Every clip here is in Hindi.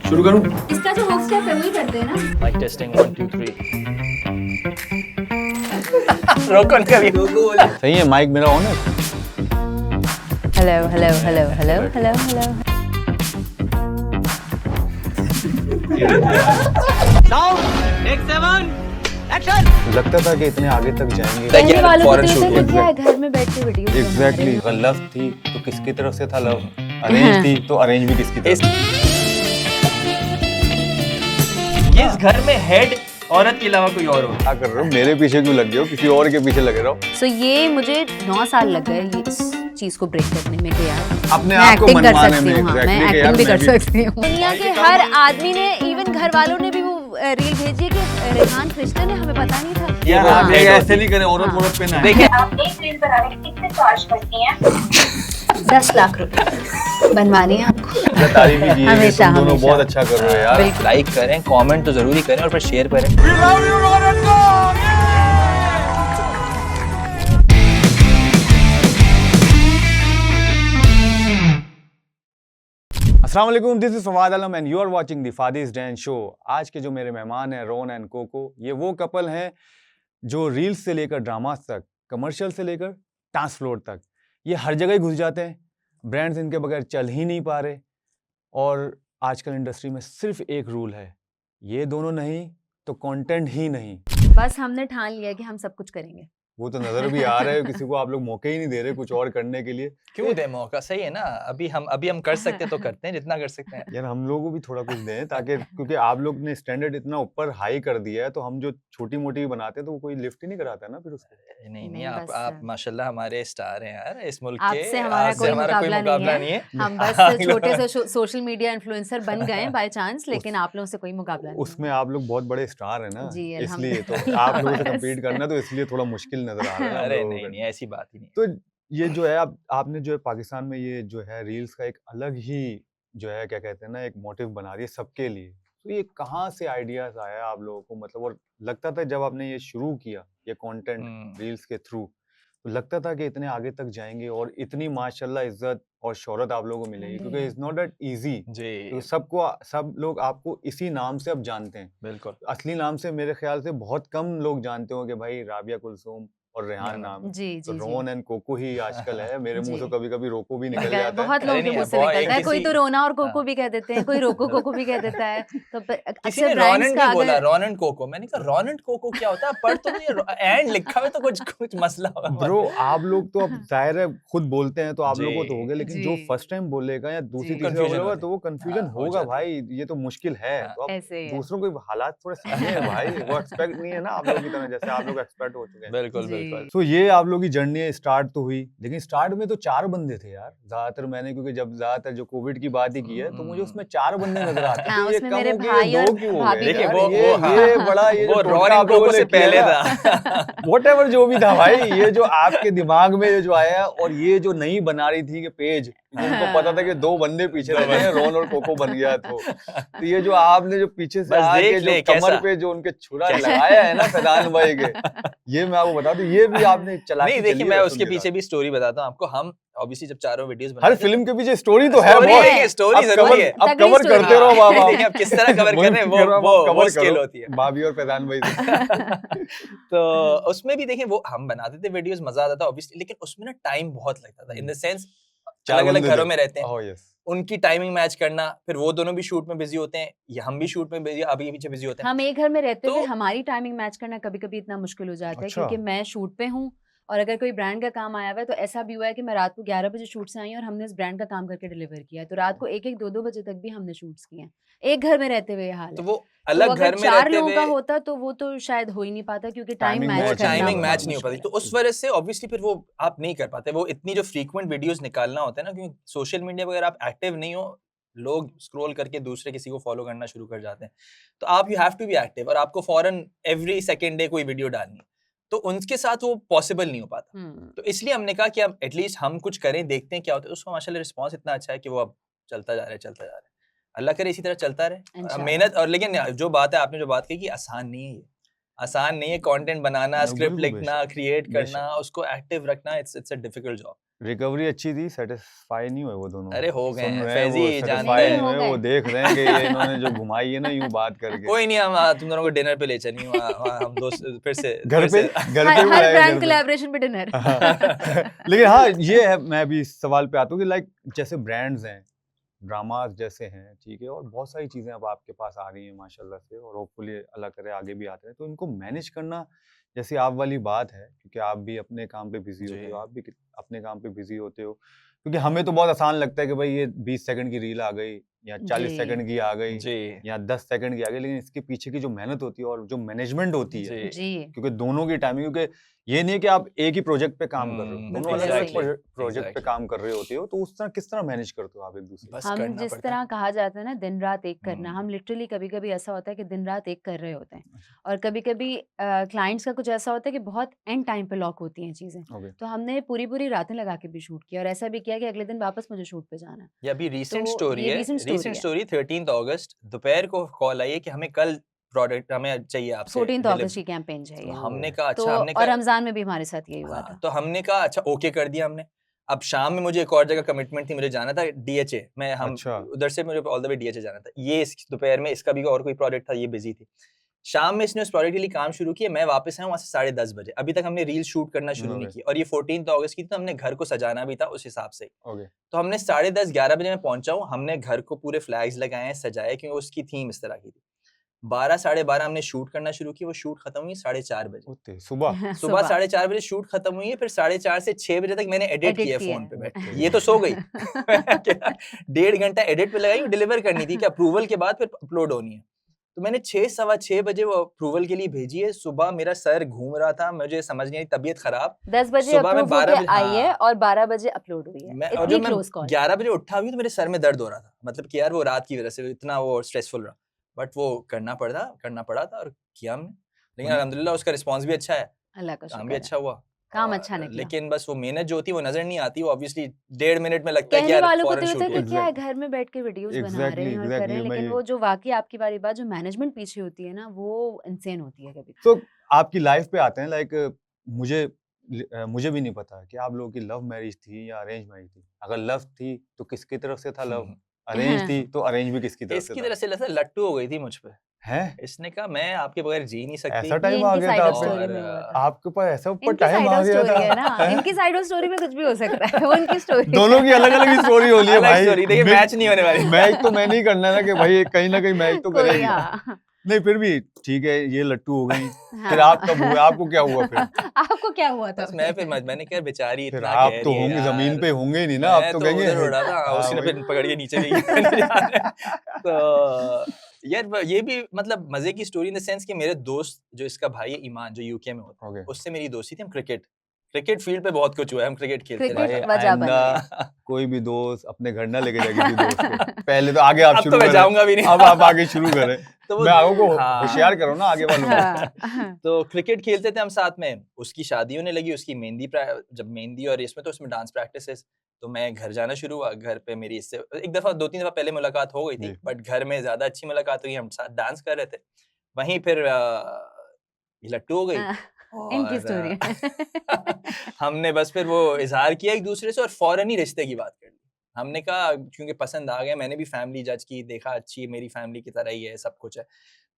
शुरू करूं? इसका जो हुक स्टेप है वही करते हैं ना। माइक टेस्टिंग 1 2 3 रोको कभी सही है, माइक मेरा ऑन है। Hello hello hello hello hello hello. लगता था कि इतने आगे तक जाएंगे। कहने वालों को तो ये था कि क्या है, घर में बैठ के वीडियो एग्जैक्टली। अगर लव थी तो किसकी तरफ से था लव, अरेंज थी तो अरेंज भी किसकी तरफ से। इस घर में हेड औरत के अलावा कोई और हो। क्या कर रहे हो, मेरे पीछे क्यों लग गए हो, किसी और के पीछे लगे रहो। सो ये मुझे 9 साल लग गए ये इस चीज को ब्रेक करने में कि यार अपने मैं आप को एक्टिंग कर मनवाने में। सकती हूँ। हाँ, मैं एग्जैक्टली एक्टिंग भी कर सकती हूँ। दुनिया के हर आदमी ने, इवन घर वालों ने भी वो रील भेजी है कि रेहान क्रिश्चियन है, हमें पता नहीं था। यार हाँ। आप ऐसे नहीं करें, औरत औरत पे ना। देखिए आप एक रील बनाने के कितने चार्ज करती हैं? 10 लाख रुपए बनवानी है आपको। तारीफ भी की है कि हमेशा, तुम दोनों हमेशा। बहुत अच्छा कर रहे हो यार। लाइक करें, कमेंट तो जरूरी करें और फिर शेयर करें। अस्सलाम वालेकुम, this is Fawad Alam and you are watching the Fadiz den show. आज के जो मेरे मेहमान हैं रोन एंड कोको, ये वो कपल हैं जो रील्स से लेकर ड्रामास तक, कमर्शियल से लेकर डांस फ्लोर तक, ये हर जगह ही घुस जाते हैं। ब्रांड्स इनके बगैर चल ही नहीं पा रहे। और आजकल इंडस्ट्री में सिर्फ एक रूल है, ये दोनों नहीं तो कंटेंट ही नहीं। बस हमने ठान लिया कि हम सब कुछ करेंगे। वो तो नजर भी आ रहा है, किसी को आप लोग मौके ही नहीं दे रहे कुछ और करने के लिए। क्यों दे मौका, सही है ना। अभी हम कर सकते तो करते हैं जितना कर सकते हैं। यार हम लोगों को भी थोड़ा कुछ दें ताकि, क्योंकि आप लोग ने स्टैंडर्ड इतना ऊपर हाई कर दिया है, तो हम जो छोटी मोटी बनाते हैं तो वो कोई लिफ्ट ही नहीं कराता है ना फिर उसको। नहीं नहीं, आप बस माशाल्लाह हमारे स्टार हैं यार इस मुल्क के। आपसे हमारा आपसे कोई हमारा कोई मुकाबला मुकाबला नहीं है। हम बस हाँ, छोटे से सोशल मीडिया इन्फ्लुएंसर बन गए बाय चांस, लेकिन आप लोगों से कोई मुकाबला नहीं उसमें है। आप लोग बहुत बड़े स्टार हैं ना, जी, इसलिए तो अल्हम्दुलिल्लाह। आप लोगों से बस। कम्पीट करना तो इसलिए थोड़ा मुश्किल नजर आ रहा है हम अरे लोगों नहीं को। नहीं ऐसी बात ही नहीं। तो ये जो है आपने जो है पाकिस्तान में ये जो है रील्स का एक अलग ही जो है क्या कहते हैं ना, एक मोटिव बना दिया सबके लिए। तो ये कहाँ से आइडियाज आया आप लोगों को, मतलब, और लगता था जब आपने ये शुरू किया ये कंटेंट रील्स के थ्रू, तो लगता था कि इतने आगे तक जाएंगे और इतनी माशाल्लाह इज्जत और शोहरत आप लोगों को मिलेगी, क्योंकि इट्स नॉट दैट इजी। जी सब लोग आपको इसी नाम से अब जानते हैं। बिल्कुल। असली नाम से मेरे ख्याल से बहुत कम लोग जानते हो कि भाई राबिया कुलसूम और रेहान नाम है। जी तो जी जी। रोन एंड कोको ही आजकल है। मेरे मुंह से जी। कभी-कभी रोको भी निकल जाता है। बहुत लोगों के नहीं, मुंह से वो निकलता है, एक कोई तो किसी- रोना और कोको हाँ। भी कह देते हैं, कोई रोको कोको भी कह देता है। तो किसी अक्सर ने ब्रांड्स रॉन का एंड बोला, अगर रॉन एंड कोको। मैंने कहा रॉन एंड कोको क्या होता है, पर तो ये एंड लिखा हुआ तो कुछ मसला होगा। ब्रो आप लोग तो अब जाहिर है खुद बोलते हैं तो आप लोगों को तो जी, हो गया, लेकिन जी। जो फर्स्ट टाइम बोलेगा या दूसरी जी। तीसरी Confusion बोलेगा होती तो वो कंफ्यूजन हाँ, हो होगा जाती है। भाई, ये तो मुश्किल है। हाँ। तो अब ऐसे ही है। दूसरों के हालात थोड़े समझे भाई, वो एक्सपेक्ट नहीं है ना आप लोगों की तरह, जैसे आप लोग एक्सपर्ट हो चुके हैं। बिल्कुल जी। बिल्कुल। तो ये आप लोग की जर्नी स्टार्ट तो हुई, लेकिन स्टार्ट में तो 4 बंदे थे यार ज्यादातर। मैंने क्योंकि जब ज्यादातर जो कोविड की बात ही की है तो मुझे उसमें 4 बंदे नजर आते हाँ, थे। ये उसमें कम मेरे हो गए, भाई 2 और क्यों हो भाभी गए? देखिए भी यार, वो थे। वो ये बड़ा ये वो जो रॉन टोटका एंड आप लोगों कोको ने से किया पहले ना, था। व्हाटएवर जो भी था भाई, ये जो आपके दिमाग में ये जो आया, और ये जो नहीं बना रही थी कि पेज, जिनको पता था कि 2 बंदे पीछे रहते हैं, रोन और कोको बन गया तो ये जो आपने जो पीछे से बस आके देख जो ले कमर कैसा। पे जो उनके छुरा कैसा। लगाया है ना फैजान भाई के, ये मैं आपको बता दूं, ये भी आपने चलाकी नहीं देखिए, चली है मैं रसूल उसके के पीछे साथ। भी स्टोरी बताता हूँ आपको। हम ऑब्वियसली जब चारों वीडियोस हर बनाते थे फिल्म के पीछे स्टोरी तो है स्टोरी बहुत। है, स्टोरी अब जरूरी कवर है। अब तगड़ी कवर स्टोरी करते है। रहो बाबा। देखिए आप किस तरह कवर कर रहे हैं, वही कह रहा हूं, वो आप कवर स्किल करो होती है। भाभी और फैजान भाई से। तो उसमें भी देखिए वो हम बनाते थे वीडियोस, मजा आता था ऑब्वियसली, लेकिन उसमें ना टाइम बहुत लगता था। इन द सेंस 4 अलग अलग बंदे घरों थे। में रहते हैं, ओह यस। उनकी टाइमिंग मैच करना, फिर वो दोनों भी शूट में बिजी होते हैं या हम भी शूट में बिजी, अभी पीछे बिजी होते हैं। हम एक घर में रहते हुए तो- हमारी टाइमिंग मैच करना कभी कभी इतना मुश्किल हो जाता है, अच्छा। क्योंकि मैं शूट पे हूँ और अगर कोई ब्रांड का काम आया हुआ है तो ऐसा भी हुआ है कि मैं रात को 11 बजे शूट से आई हूँ और हमने उस ब्रांड का काम करके डिलीवर किया है, तो रात को 1-1 2-2 बजे तक भी हमने शूट्स किए हैं एक घर में रहते हुए। ये हाल तो है। वो तो अलग अगर घर में 4 रहते लोगों का हुए होता तो वो तो शायद हो ही नहीं पाता, क्योंकि टाइम Timing मैच match वो करना टाइमिंग बहुत मैच नहीं हो पाती। मुश्किल तो है। उस वजह से ऑब्वियसली फिर वो आप नहीं कर पाते। वो इतनी जो फ्रीक्वेंट वीडियोस निकालना होता है ना, क्योंकि सोशल मीडिया पर अगर आप एक्टिव नहीं हो, लोग स्क्रॉल करके दूसरे किसी को फॉलो करना शुरू कर जाते हैं, तो आप you have to be active और आपको फौरन एवरी सेकंड डे कोई वीडियो डालनी है, तो उनके साथ वो पॉसिबल नहीं हो पाता। तो इसलिए हमने कहा कि अब एटलीस्ट हम कुछ करें, देखते हैं क्या होता है। उसका माशाल्लाह रिस्पांस इतना अच्छा है कि वो अब चलता जा रहा है, चलता जा रहा है। अल्लाह करे इसी तरह चलता रहे। इंशाल्लाह। मेहनत और, लेकिन जो बात है आपने जो बात कही कि आसान नहीं है, ये आसान नहीं है। कंटेंट बनाना, हाँ, स्क्रिप्ट बिल्कुल लिखना, बेशक, क्रिएट बेशक। करना, उसको एक्टिव रखना, it's a difficult job. Recovery अच्छी थी, सेटिस्फाई नहीं हुए वो दोनों। अरे हो गए सुन हैं, रहे हैं वो, फैजी जानता सेटिस्फाई है। नहीं हो हुए, गए। वो देख रहे हैं कि ये इन्होंने जो घुमाई है ना यूं बात करके। कोई नहीं, हम तुम दोनों को डिनर पे ले चलेंगे, वहाँ हम दोस्त फिर से घर पे फिर से घर पे हर बुलाएगा, ब्रांड घर पे। कोलैबोरेशन पे डिनर। लेकिन हाँ, ये है, मैं भी इस सवाल पे आता हूँ कि लाइक जैसे ब्रांड्स हैं, ड्रामास जैसे हैं, ठीक है, और बहुत सारी चीज़ें अब आपके पास आ रही हैं माशाल्लाह से, और होपफुली अल्लाह करे आगे भी आते हैं, तो इनको मैनेज करना, जैसे आप वाली बात है, क्योंकि आप भी अपने काम पे बिजी होते जी। हो, आप भी अपने काम पे बिजी होते हो, क्योंकि हमें तो बहुत आसान लगता है कि भाई ये 20 सेकंड की रील आ गई या 40 जी। सेकंड की आ गई जी या 10 सेकंड की आ गई, लेकिन इसके पीछे की जो मेहनत होती है और जो मैनेजमेंट होती है, जी जी। क्योंकि दोनों की टाइमिंग, क्योंकि ये नहीं है कि आप एक ही प्रोजेक्ट पे काम कर रहे हो, दोनों बिल्कुल अलग-अलग सही। प्रोजेक्ट पे Exactly. काम कर रहे होते हो, तो उस तरह किस तरह मैनेज करते हो आप एक-दूसरे को? बस हम करना जिस पड़ता है। तरह कहा जाता है ना दिन रात एक करना, हम्म। हम लिटरली कभी-कभी ऐसा होता है कि दिन रात एक कर रहे होते हैं, अच्छा। और कभी-कभी क्लाइंट्स का कुछ ऐसा होता है कि बहुत एंड टाइम पे लॉक होती हैं चीज़ें, ओके। तो हमने पूरी-पूरी रातें लगा के भी शूट किया, और ऐसा भी किया कि अगले दिन वापस मुझे शूट पे जाना है। ये अभी रीसेंट तो स्टोरी ये है, recent story रीसेंट है। स्टोरी 13 अगस्त दोपहर को कॉल आई है कि हमें कल प्रोडक्ट हमें चाहिए आपसे 14 डिलीवर। अगस्त की कैंपेन है तो ये। हमने कहा तो अच्छा, हमने और कहा रमज़ान में भी हमारे साथ यही हुआ हाँ, था। तो हमने कहा अच्छा ओके कर दिया हमने। अब शाम में मुझे एक और जगह कमिटमेंट थी, मुझे जाना था डीएचए में, हम अच्छा। उधर से मुझे ऑल द वे डीएचए जाना था। ये दोपहर में इसका भी और कोई प्रोजेक्ट था, ये बिजी थी। शाम में इसने उस प्रोजेक्ट के लिए काम शुरू किया, मैं वापस आया वहाँ से 10:30 बजे। अभी तक हमने रील शूट करना शुरू नहीं ओके। की, और ये 14 अगस्त की थी, तो हमने घर को सजाना भी था उस हिसाब से। ओके। तो हमने 10:30-11 बजे मैं पहुंचा हूँ, हमने घर को पूरे फ्लैग्स लगाए हैं, सजाए, क्योंकि उसकी थीम इस तरह की थी। 12 12:30 हमने शूट करना शुरू किया, वो शूट खत्म हुई 4:30 बजे। ओके, सुबह? सुबह 4:30 बजे शूट खत्म हुई है, फिर 4:30 से 6 बजे तक मैंने एडिट एडिट किया किया फोन पे बैठ के। ओके। ये तो सो गई। 1.5 घंटा एडिट पे लगाई, डिलीवर करनी थी कि अप्रूवल के बाद फिर अपलोड होनी है। तो मैंने 6 सवा 6 बजे वो अप्रूवल के लिए भेजी है। सुबह मेरा सर घूम रहा था, मुझे समझ नहीं आई, तबीयत खराब। 10 बजे सुबह में अप्रूव 12 होके बजे आई है हाँ। और 12 बजे अपलोड हुई है। मैं और इतनी जब मैं क्लोज कॉल। 11 बजे उठा भी तो मेरे सर में दर्द हो रहा था, मतलब कि यार वो रात की वजह से इतना वो स्ट्रेसफुल रहा, बट वो करना पड़ा था और किया हमने। लेकिन अल्हम्दुलिल्लाह उसका रिस्पांस भी अच्छा है, अल्लाह का काम शुक्र भी है। अच्छा हुआ। काम और अच्छा निकला। लेकिन बस वो मेहनत जो होती है वो नजर नहीं आती, वो ऑब्वियसली 1.5 मिनट में लगता है कि कहने यार वालों को फौरन तो ये होता शूट है हो कि क्या है, Exactly. घर में बैठ के वीडियोस बना रहे एग्जैक्टली हैं और कर रहे हैं, एग्जैक्टली, लेकिन मैं वो जो वाकई आपकी वाली बात जो मैनेजमेंट पीछे होती है ना, वो इंसेन होती है कभी। तो आपकी लाइफ पे आते हैं, लाइक मुझे भी नहीं पता कि आप लोगों की लव मैरिज थी या अरेंज मैरिज थी। अगर लव थी तो किसकी तरफ से था लव, अरेंज थी तो अरेंज भी किसकी तरफ से इसकी था? तरह से लगा लट्टू हो गई थी मुझ पे। हैं? इसने कहा मैं आपके बगैर जी नहीं सकती। ऐसा ये टाइम आ इनकी गया साइड था ऑफ आप पे? स्टोरी और में हुआ था। आपके पास ऐसा ऊपर इनकी टाइम साइड आ ऑफ गया स्टोरी है ना, था? इनकी साइड ऑफ स्टोरी में कुछ भी हो सकता है, वो इनकी स्टोरी दोनों की अलग अलग स्टोरी हो रही है अलग भाई। story, देखिए मैच नहीं होने वाली। मैच तो मैं नहीं करना ना कि भाई कहीं ना कहीं मैच तो कोई करेगी। हाँ। नहीं फिर भी ठीक है, ये लट्टू हो गई। फिर हाँ। आप कब हुए, आपको क्या हुआ फिर? आपको क्या हुआ था बस मैं फिर मैंने कहा बेचारी फिर इतना आप कह तो रही है होंगे जमीन यार। पे, होंगे ही नहीं ना, आप मैं तो तो कहेंगे उधर उड़ा था, हाँ, उसने वही। फिर पकड़ के नीचे भी किया। तो यार ये भी मतलब मजे की स्टोरी इन द सेंस कि मेरे दोस्त जो इसका भाई है ईमान, जो यूके में होता है, ओके। उससे मेरी दोस्ती थी। हम क्रिकेट फील्ड पे बहुत कुछ हुआ है, हम क्रिकेट खेलते क्रिकेट रहते भाई हैं। वजह बन आइंदा कोई भी दोस्त अपने घर ना लेके जाए किसी दोस्त को। पहले तो आगे आप अब शुरू तो मैं करें, जाऊंगा भी नहीं। अब आप आगे शुरू करें। तो वो मैं आगे को हाँ। होशियार करो ना आगे वालों को। हाँ। तो क्रिकेट खेलते थे हम साथ में। उसकी शादी होने लगी, उसकी जब मेहंदी और इसमें तो उसमें डांस प्रैक्टिसेस, तो मैं घर जाना शुरू हुआ। घर पे मेरी इससे एक दफा 2-3 दफा पहले मुलाकात हो गई थी, जी। बट घर में ज्यादा अच्छी मुलाकात हुई, हम साथ डांस कर रहे थे। वहीं फिर ये लट्टू हो गई। इनकी और स्टोरी हमने बस फिर वो इजहार किया एक दूसरे से और फौरन ही रिश्ते की बात कर ली। हमने कहा क्योंकि पसंद आ गया, मैंने भी फैमिली जज की, देखा अच्छी मेरी फैमिली की तरह ही है, सब कुछ है,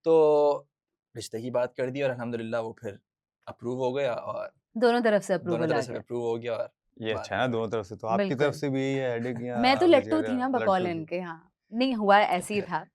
तो रिश्ते की बात कर दी और अल्हम्दुलिल्लाह वो फिर अप्रूव हो गया और दोनों तरफ से दोनों अप्रूवल आ तरफ से गया। अप्रूव हो गया। और ये बात अच्छा है ना, दोनों तरफ से। तो आपकी तरफ बिल्कुल। से भी यही है हेडेक या मैं तो आपकी लट्टू थी ना लट्टू बकौल थी? इनके। हाँ, नहीं हुआ ऐसे ही था।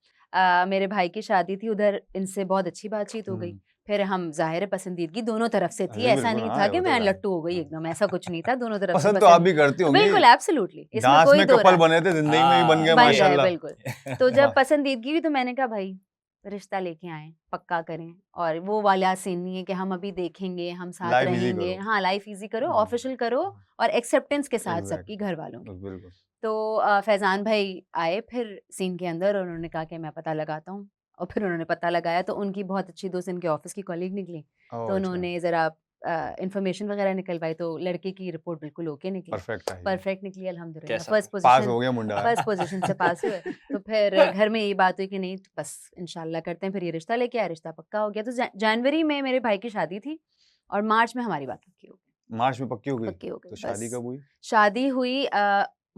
मेरे भाई की शादी थी, उधर इनसे बहुत अच्छी बातचीत हो गई। फिर हम ज़ाहिर है पसंदीदगी दोनों तरफ से थी, जी, ऐसा बिल्कुल, नहीं हाँ, था कि वो तो मैं है। लट्टू हो गई हाँ। एकदम, ऐसा कुछ नहीं था, दोनों तरफ से पसंद तो आप भी करती होंगी। बिल्कुल एब्सोल्युटली, इसमें डांस कोई में दो कपल राय बने थे, जिंदगी में भी बन गए हाँ, बन गए माशाल्लाह। बिल्कुल। तो जब पसंदीदगी हुई तो मैंने कहा भाई रिश्ता लेके आए, पक्का करें, और वो वाला सीन नहीं है कि हम अभी देखेंगे, हम साथ लाइफ इजी रहेंगे। करो। हाँ, लाइफ इजी करो, हम्म। ऑफिशियल करो और एक्सेप्टेंस के साथ सबकी Exactly. घर वालों की। बिल्कुल। तो फैज़ान भाई आए फिर सीन के अंदर, और उन्होंने कहा कि मैं पता लगाता हूँ, और फिर उन्होंने पता लगाया तो उनकी बहुत अच्छी दोस्त इनके ऑफिस की कॉलीग निकली, ओह, तो अच्छा, उन्होंने ज़रा इन्फॉर्मेशन वगैरह निकलवाई, तो लड़के की रिपोर्ट बिल्कुल ओके निकली, परफेक्ट है ये। परफेक्ट निकली अल्हम्दुलिल्लाह। कैसा फर्स्ट पास पोजीशन, हो गया मुंडा। फर्स्ट पोजीशन से पास हुए। तो फिर घर में यही बात हुई कि नहीं बस इंशाल्लाह करते हैं, फिर ये रिश्ता लेके आए, रिश्ता पक्का हो गया। तो जनवरी में मेरे भाई की शादी थी और मार्च में हमारी बात पक्की हो गई। मार्च में पक्की हो गई? पक्की हो गई तो शादी बस। कब हुई? शादी हुई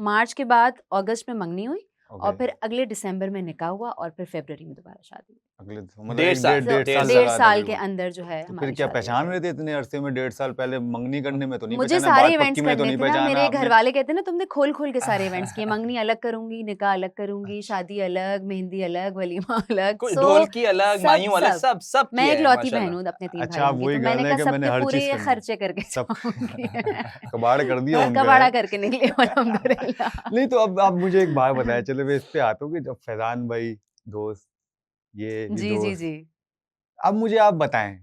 मार्च के बाद अगस्त में मंगनी हुई और ओके, फिर अगले दिसंबर में निकाह हुआ और फिर फरवरी में दोबारा शादी हुई। अगले मतलब डेढ़ एक साल, डेढ़ डेढ़ साल डेढ़ लगा साल के तकरीबन। अंदर जो है तो फिर हमारी क्या शादी हो पहचान गई। रहे थे इतने अरसे में? 1.5 साल पहले मंगनी करने में तो नहीं मुझे पहचाना, सारे बात इवेंट्स पक्की में तो करने नहीं थे ना, पहचाना मेरे घर आपने? वाले कहते ना तुमने खोल खोल के सारे इवेंट्स किए, मंगनी अलग करूंगी, निकाह अलग करूंगी, शादी अलग, मेहंदी अलग, वलीमा अलग, कोई सो ढोलकी अलग, सब मायूं अलग, सब सब सब मैं किया है इकलौती बहन माशाल्लाह। हूँ अपने 3 अच्छा, आप भाइयों की, वही तो गर्ल मैंने है कहा कि मैंने सबके हर पूरे चीज करनी है। खर्चे करके सब जाऊंगी। कबाड़ कर दिया उनका कबाड़ा है। करके निकले अल्हम्दुलिल्लाह। नहीं तो अब आप मुझे एक बात बताया, चलो मैं इस पे आता हूँ कि जब फैजान भाई दोस्त, ये जी जी दोस्त, जी। अब मुझे आप बताएं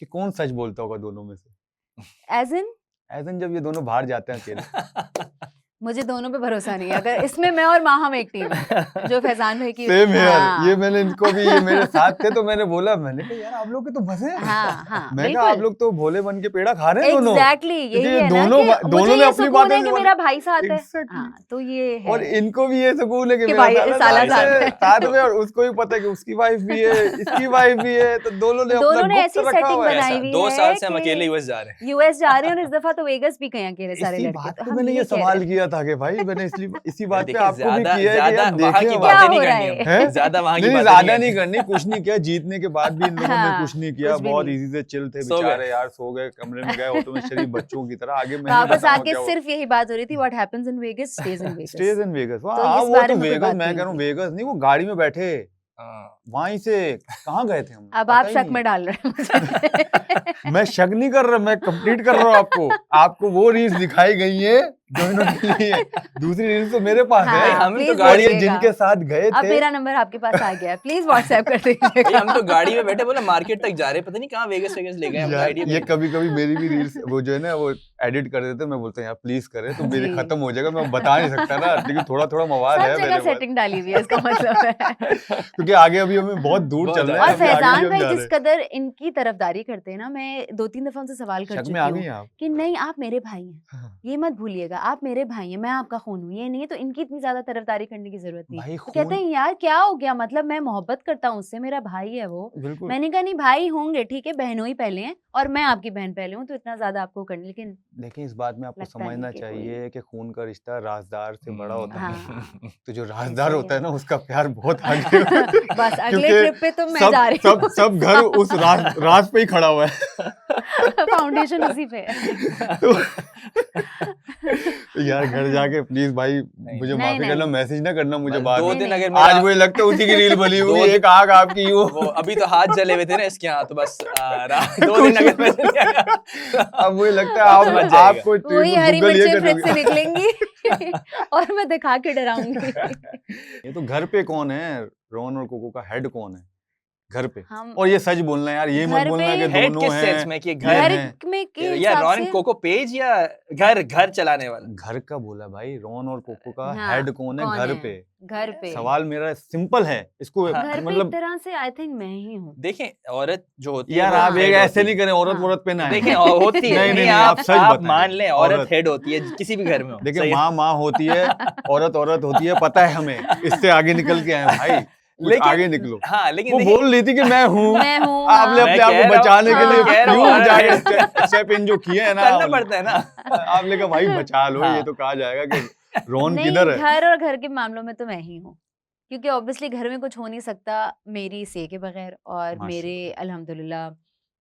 कि कौन सच बोलता होगा दोनों में से? एज इन ऐसा जब ये दोनों बाहर जाते हैं अकेले। मुझे दोनों पे भरोसा नहीं है, अगर इसमें मैं और माँ हम एक टीम है जो फैजान भाई की। सेम हेयर, ये हाँ मैंने इनको भी, ये मेरे साथ थे तो मैंने बोला, मैंने कहा यार आप लोग के तो बसे हैं। हाँ हाँ मैं कहा आप बिल्कुल लोग तो भोले बन के पेड़ा खा रहे हैं दोनों। एग्जैक्टली क्योंकि यही ये है ना दोनों कि दोनों मुझे ने ये अपनी सुकून बातें है कि मेरा भाई साथ है। Exactly. हाँ तो ये है और इनको भी ये सुकून है कि कि मेरा भाई साला साला साथ साथ है, है। साथ में, और उसको भी पता है कि उसकी वाइफ भी है, इसकी वाइफ भी है, तो दोनों ने अपना दोनों ने गुप्त ऐसी रखा सेटिंग हुआ है। बनाई कैसा? हुई 2 है साल से हम कि अकेले यूएस जा रहे हैं। यूएस जा रहे हैं और इस दफा तो वेगस भी गए अकेले सारे इसी लड़के, बात तो पे हम मैंने ये कह रहे सवाल थे। किया था कि भाई मैंने इसलिए इसी बात पे देखिए आपको भी ज्यादा किया है कि ज्यादा यार वहाँ देखें की आप। क्या बातें हो नहीं रहा करनी है? हमें, ज्यादा वहाँ की नहीं बातें ज्यादा नहीं नहीं करनी, कुछ नहीं किया, जीतने के बाद भी इन लोगों ने हाँ, कुछ नहीं किया, कुछ भी बहुत नहीं। इजी से चिल थे सो गए। बेचारे यार, सो गए कमरे में, गए ऑटो में शरीफ बच्चों की तरह। आगे मैं नहीं वापस बताऊंगा आके क्या हुआ। सिर्फ यही बात हो रही थी, what happens in Vegas stays in stays Vegas. In Vegas, तो हाँ इस वो बारे तो में कोई वेगस, बात मैं नहीं कह रहा हूँ हुई। वेगस नहीं, वो गाड़ी में बैठे हाँ। वहीं से कहाँ गए थे हम, अब पता आप ही शक नहीं में है। डाल रहे हैं मुझे। मैं शक नहीं कर रहा, मैं कंप्लीट कर रहा हूँ आपको। आपको वो रील्स दिखाई गई है जो इन्होंने ली है, दूसरी रील्स तो मेरे पास हाँ, है। हम तो प्लीज और ये बोलिएगा। जिनके साथ गए अब थे, मेरा नंबर आपके पास आ गया है, प्लीज व्हाट्सएप कर भाई दीजिएगा। हम तो गाड़ी में बैठे, बोला मार्केट तक जा रहे हैं, पता नहीं कहाँ वेगस वेगस ले गए, हमको यार आइडिया ये नहीं। कभी कभी मेरी भी रील्स वो जो है ना वो एडिट कर देते हैं, मैं बोलता हूँ यार प्लीज करें तो मेरी जी। खत्म हो जाएगा, मैं बता नहीं सकता ना, लेकिन थोड़ा थोड़ा मवाद सब है जगह मेरे पास। सेटिंग डाली हुई है, इसका मतलब है। क्योंकि आगे अभी हमें बहुत दूर बहुत चल रहे ज्यादा। हैं, और अभी आगे फैजान भी हम भाई जा रहे जिस हैं। कदर इनकी तरफदारी करते हैं ना, मैं 2-3 दफा उनसे सवाल कर शक चुकी में आ हूँ गई आप। कि नहीं आप मेरे भाई हैं, हाँ। ये मत भूलिएगा, आप मेरे भाई हैं, मैं आपका खून हूँ, ये नहीं है, तो इनकी इतनी ज्यादा तरफदारी करने की जरूरत नहीं। भाई तो कहते खून, हैं यार क्या हो गया, मतलब मैं मोहब्बत करता हूँ उससे, मेरा भाई है वो। बिल्कुल। मैंने कहा नहीं भाई होंगे ठीक है, बहनों ही पहले हैं और मैं आपकी बहन पहले हूँ, तो इतना ज्यादा आपको करने, लेकिन लेकिन इस बात में आपको लगता नहीं समझना कि चाहिए कि खून का रिश्ता राजदार से बड़ा होता है। हाँ तो जो ऐसा राजदार ही होता है है। ना उसका प्यार बहुत आगे होता है। बस अगले क्योंकि ट्रिप पे तो मैं सब जा रही सब हूँ। सब घर उस राज पे ही खड़ा हुआ है। फाउंडेशन उसी पे है। तो यार घर जाके प्लीज भाई मुझे नहीं, माफी नहीं। करना, मैसेज ना करना मुझे बस बाद 2 में। नहीं, दिन नहीं। अगर मेरा आज मुझे लगता है उसी की रील बनी दो हुई, दिन- एक आग आपकी यूं। वो अभी तो हाथ जले हुए थे ना इसके, यहाँ तो बस 2 दिन अगर मैसेज नहीं आया अब मुझे लगता है आप आप समझ जाइएगा। आपको वही हरी गूगल ये मिर्चें कर फ्रिज से दोगे। निकलेंगी और मैं दिखा के डराऊंगी। ये तो घर पे कौन है, रोहन और कोको का हेड कौन है घर पे? हम और ये सच बोलना है यार, ये मत घर बोलना पे कि हेड दोनों किस हैं। सेंस में कि ये घर घर हैं। में के या हिसाब रॉन से कोको पेज या घर चलाने वाला? घर का बोला भाई, रोहन और कोको का हाँ, हेड कौन है कौन घर है? पे? घर पे सवाल मेरा सिंपल है, इसको हाँ। घर पे एक मतलब तरह से आई थिंक मैं ही हूँ। देखें औरत जो होती है यार वो आप head एक होती ऐसे है। नहीं करें, औरत हाँ। औरत पे ना आए। देखें होती है, नहीं, नहीं आप सच आप बताएं। मान लें औरत औरत। हेड होती है किसी भी घर में हो। देखिए सही है। माँ होती है, औरत होती है, पता है हमें, इससे आगे निकल के आए भाई, कुछ आगे निकलो। हाँ लेकिन वो देखिए, बोल रही थी कि मैं हूँ, मैं हूँ, आपने हाँ। अपने मैं आप कह को रहा हूँ, बचाने के हाँ, लिए कह रहा हूँ, क्यों हाँ। जाके स्टेप इन जो किए है ना, करना पड़ता है ना। आपने कहा भाई बचा लो, हाँ। ये तो कहा जाएगा कि रोहन नहीं, किधर है। घर और घर के मामलों में तो मैं ही हूँ, क्योंकि ऑब्वियसली घर में कुछ हो नहीं सकता मेरी से के बगैर और मेरे अल्हम्दुलिल्लाह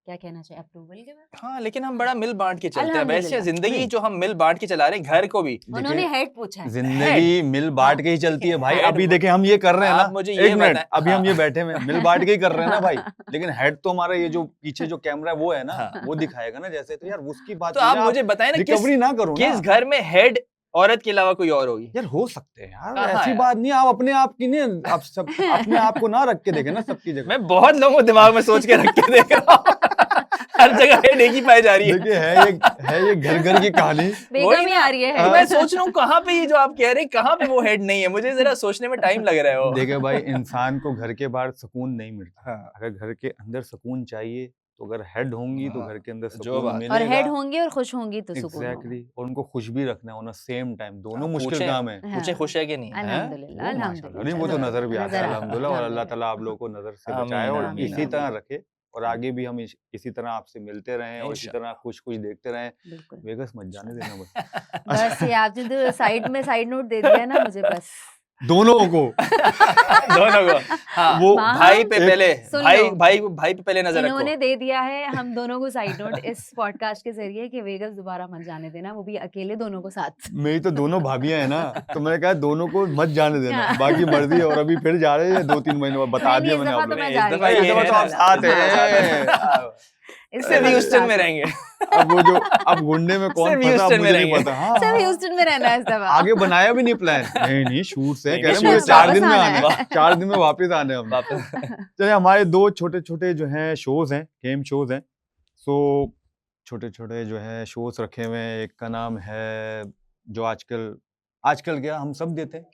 क्या कहना चाहिए अप्रूवल के बगैर। हाँ लेकिन हम बड़ा मिल बांट के चलते हैं, वैसे अल्हम्दुलिल्लाह। जिंदगी नहीं। जो हम मिल बांट के चला रहे हैं, घर को भी उन्होंने हेड पूछा है। जिंदगी मिल बांट के ही चलती है भाई। हेड अभी देखे हम ये कर रहे हैं आप ना, मुझे एक ये मिनट, बताएं, अभी हम हाँ। ये बैठे हुए हैं, मिल बांट के ही कर रहे हैं ना भाई, लेकिन हेड तो हमारा ये जो पीछे जो कैमरा है वो है ना, हाँ। वो दिखाएगा ना जैसे, तो यार उसकी बात तो आप मुझे बताएं ना रिकवरी ना करो ना। किस घर में हेड औरत के अलावा कोई और होगी? यार हो सकते हैं यार, कहाँ ऐसी यार? बात नहीं, आप अपने आप की नहीं, आप सब अपने आप को ना रख के देखे ना सबकी जगह। मैं बहुत लोगों को दिमाग में सोच के रख के देख रहा हूँ। हर जगह हेड एक ही पाई जा रही है। देखिए है ये घर घर की कहानी। बेगम ही आ रही है तो head। मैं सोच रहा हूँ कहाँ पे ये जो आप कह रहे हैं कहाँ पे वो हेड नहीं है, मुझे जरा सोचने में टाइम लग रहा है वो। देखिए भाई, इंसान को घर के बाहर सुकून नहीं मिलता, हाँ। अगर घर के अंदर सुकून चाहिए तो अगर हेड होंगी तो हाँ, घर के अंदर जो सुकून बात। मिलेगा। और हेड होंगी और खुश होंगी तो सुकून होगा। एग्जैक्टली, और उनको खुश भी रखना है ऑन सेम टाइम, दोनों हाँ, मुश्किल पूछे- काम है। पूछे खुश है कि नहीं? हैं? अल्हम्दुलिल्लाह, वो माशाल्लाह, अल्हम्दुलिल्लाह। नहीं वो तो नजर भी आता है नजर आता है, अल्हम्दुलिल्लाह, और अल्लाह अल्हम्दुलिल्लाह। ताला आप लोगों को नजर से आमीन, बचाए और आमीन, इसी तरह आमीन। रखे। और आगे भी हम इसी तरह आपसे मिलते रहें और इसी इंशाल्लाह। तरह कुछ देखते रहें। बिल्कुल। वेगस मत जाने देना बस। बस ये आपने तो साइड नोट दे दिया ना मुझे बस। दोनों को दोनों को हाँ वो भाई पे एक- पहले सुन भाई लो। भाई भाई पे पहले नजर इन्होंने रखो। दे दिया है हम दोनों को साइड नोट इस पॉडकास्ट के जरिए कि वेगस दोबारा मत जाने देना, वो भी अकेले, दोनों को साथ। मेरी तो दोनों भाभियां हैं ना, तो मैंने कहा दोनों को मत जाने देना, हाँ। बाकी मर्जी है। और अभी फिर जा रहे हैं 2-3 महीने बाद, बता नहीं, दिया इस मैंने दफा आप तो लोग मैं इस जा रही दफा हूँ। ये इस दफा है तो ना, आप साथ इस दफा हैं। इस सिर्फ दफा तो ह्यूस्टन साथ में हैं। रहेंगे। अब वो जो अब गुंडे में कौन सिर्फ फंसा ह्यूस्टन में मुझे नहीं रहेंगे। पता। हाँ सिर्फ हाँ। ह्यूस्टन में रहना है इस दफा। आगे बनाया भी नहीं प्लान। नहीं शूट से नहीं, कह रहे नहीं, मुझे shoot 4 वापस दिन में आना आना है। है, 4 दिन में वापस आने हम। वापस चलिए, हमारे 2 छोटे-छोटे जो हैं शोज हैं, गेम शोज हैं। सो छोटे-छोटे जो हैं शोज रखे हुए हैं। एक का नाम है जो आजकल क्या हम सब देते हैं,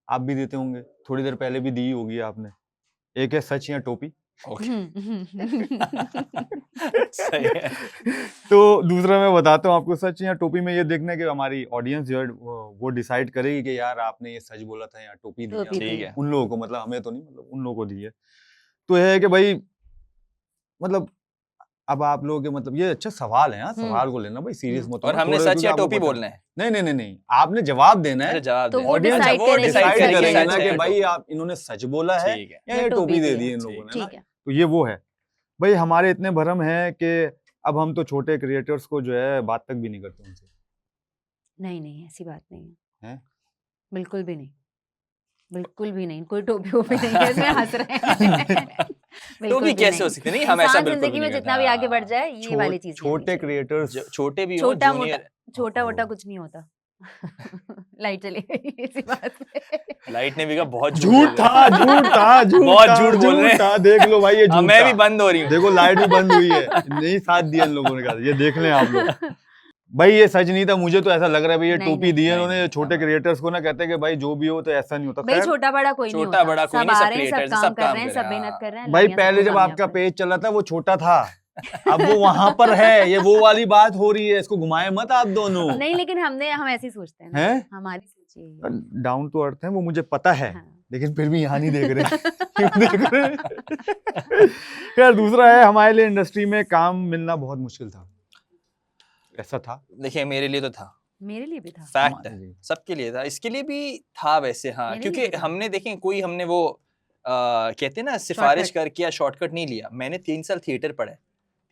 आप भी देते होंगे, थोड़ी देर पहले भी दी होगी आपने। एक है सच या टोपी। ओके सही है। तो दूसरा मैं बताता हूँ आपको, सच या टोपी में ये देखना है कि हमारी ऑडियंस जो है वो डिसाइड करेगी कि यार आपने ये सच बोला था या टोपी दी है टोपी आपने। ठीक दी। है। उन लोगों को, मतलब हमें तो नहीं, मतलब उन लोगों को दी है। तो ये है कि भाई मतलब अब आप लोगों के मतलब ये अच्छा सवाल है। हाँ, सवाल को लेना भाई सीरियस मत और होना हमने थोड़ा, सच क्योंकि या आपको टोपी पता है। बोलना है। नहीं, आपने जवाब देना अरे है। जवाब तो दे। वो ऑडियंस decide वो करेंगे डिसाइड डिसाइड सच करेगा है ना या कि टोपी। भाई आप इन्होंने सच बोला है ठीक है। या या ये टोपी टोपी दे दी दी है। इन लोगों ने ना। ठीक है। तो ये वो है भाई। हमारे इतने भरम है कि अब हम तो छोटे क्रिएटर्स को जो है बात तक भी नहीं करते उनसे। नहीं ऐसी बात नहीं है। हैं? बिल्कुल भी नहीं, बिल्कुल भी नहीं। कोई टोपी वोपी नहीं है इसमें, हंस रहे हैं। बिल्कुल टोपी भी कैसे हो नहीं। सकती है? नहीं, हम ऐसा इंसान बिल्कुल जिंदगी भी में नहीं जितना भी करते। आगे बढ़ जाए ये वाली चीज नहीं होनी छोटे चाहिए। क्रिएटर्स छोटे भी हो, छोटा मोटा जूनियर। छोटा मोटा ओहो। कुछ नहीं होता। लाइट चली गई इसी बात पे। लाइट ने भी कहा बहुत झूठ बोल रहे था, हैं। झूठ था, झूठ बहुत था, झूठ बोल रहे हैं। था। देख लो भाई, ये हाँ, झूठ मैं था। भी बंद हो रही हूँ। देखो लाइट भी बंद हुई है, नहीं साथ दिया इन लोगों ने कहा। ये देख लें आप लोग। भाई ये सच नहीं था, मुझे तो ऐसा लग रहा है भाई ये नहीं, टोपी नहीं, दी है नहीं, इन्होंने। नहीं, छोटे हाँ। क्रिएटर्स को ना कहते हैं कि भाई जो भी हो तो ऐसा नहीं होता। भाई खैर छोटा बड़ा कोई नहीं छोटा होता। बड़ा कोई सब नहीं, आ सब रहे हैं, सब creators हैं, काम सब कर काम रहे हैं, कर सब रहे हैं, मेहनत हाँ। कर रहे हैं। भाई अल्लाह मियां पहले सबको जब आपका कामयाब करे। पेज चला था वो छोटा था, अब वो वहां पर है। ये वो वाली बात हो रही है, इसको घुमाए मत आप दोनों। नहीं लेकिन हम ऐसे ही सोचते हैं ना। हैं? हमारी सोच यही है। डाउन टू अर्थ है वो, मुझे पता है। हाँ। लेकिन फिर भी यहाँ नहीं देख रहे। क्यों देख रहे? खैर दूसरा है, हमारे लिए इंडस्ट्री में काम मिलना बहुत मुश्किल था। ऐसा था। देखिए मेरे लिए तो था, मेरे लिए भी था। फैक्ट हमारे है, लिए। सबके लिए था, इसके लिए भी था वैसे। हाँ, मेरे लिए क्योंकि भी था। हमने देखें हमने वो कहते हैं ना सिफारिश Shortcut। करके या शॉर्टकट नहीं लिया। मैंने 3 साल थिएटर पढ़ा है,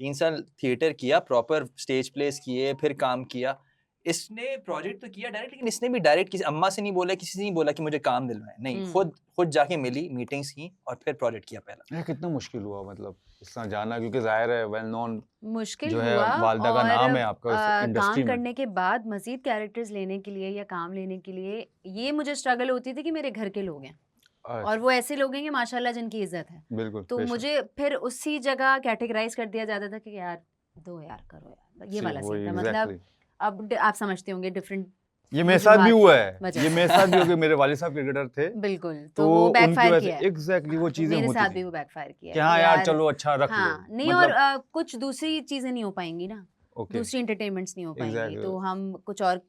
3 साल थिएटर किया, प्रॉपर स्टेज प्लेस किए, फिर काम किया। इसने प्रोजेक्ट तो किया डायरेक्ट, लेकिन इसने भी डायरेक्ट किसी अम्मा से नहीं बोला, किसी से नहीं बोला कि मुझे काम दिलवाएं। नहीं, खुद जाके मिली, मीटिंग्स की और फिर प्रोजेक्ट किया पहला। ये कितना मुश्किल हुआ मतलब इस तरह जाना, क्योंकि जाहिर है वेल नॉन मुश्किल जो है हुआ। वालदा का और नाम है आपका इस काम इंडस्ट्री में। करने के बाद मजीद कैरेक्टर्स लेने के लिए या काम लेने के लिए ये मुझे स्ट्रगल होती थी कि मेरे घर के लोग हैं और वो ऐसे लोग हैं कि माशाल्लाह जिनकी इज्जत है। बिल्कुल। तो बेशक। मुझे फिर उसी जगह कैटेगराइज कर दिया जाता था कि यार दो यार करो यार, ये See, वाला वही सीन था। मतलब exactly। अब आप समझते होंगे डिफरेंट। ये मेरे साथ भी हुआ है। वजह ये से। मेरे साथ भी हो गया। मेरे वालिद साहब क्रिकेटर थे, बिल्कुल, तो तो वो उनकी बैकफायर वजह किया से है। एग्जैक्टली वो तो चीजें मेरे होती साथ थी भी वो बैकफायर किया कि है हाँ कि यार चलो अच्छा रख हाँ लो। नहीं, और कुछ दूसरी चीजें नहीं हो पाएंगी ना, ओके दूसरी एंटरटेनमेंट्स नहीं हो पाएंगी। Exactly। तो हम कुछ और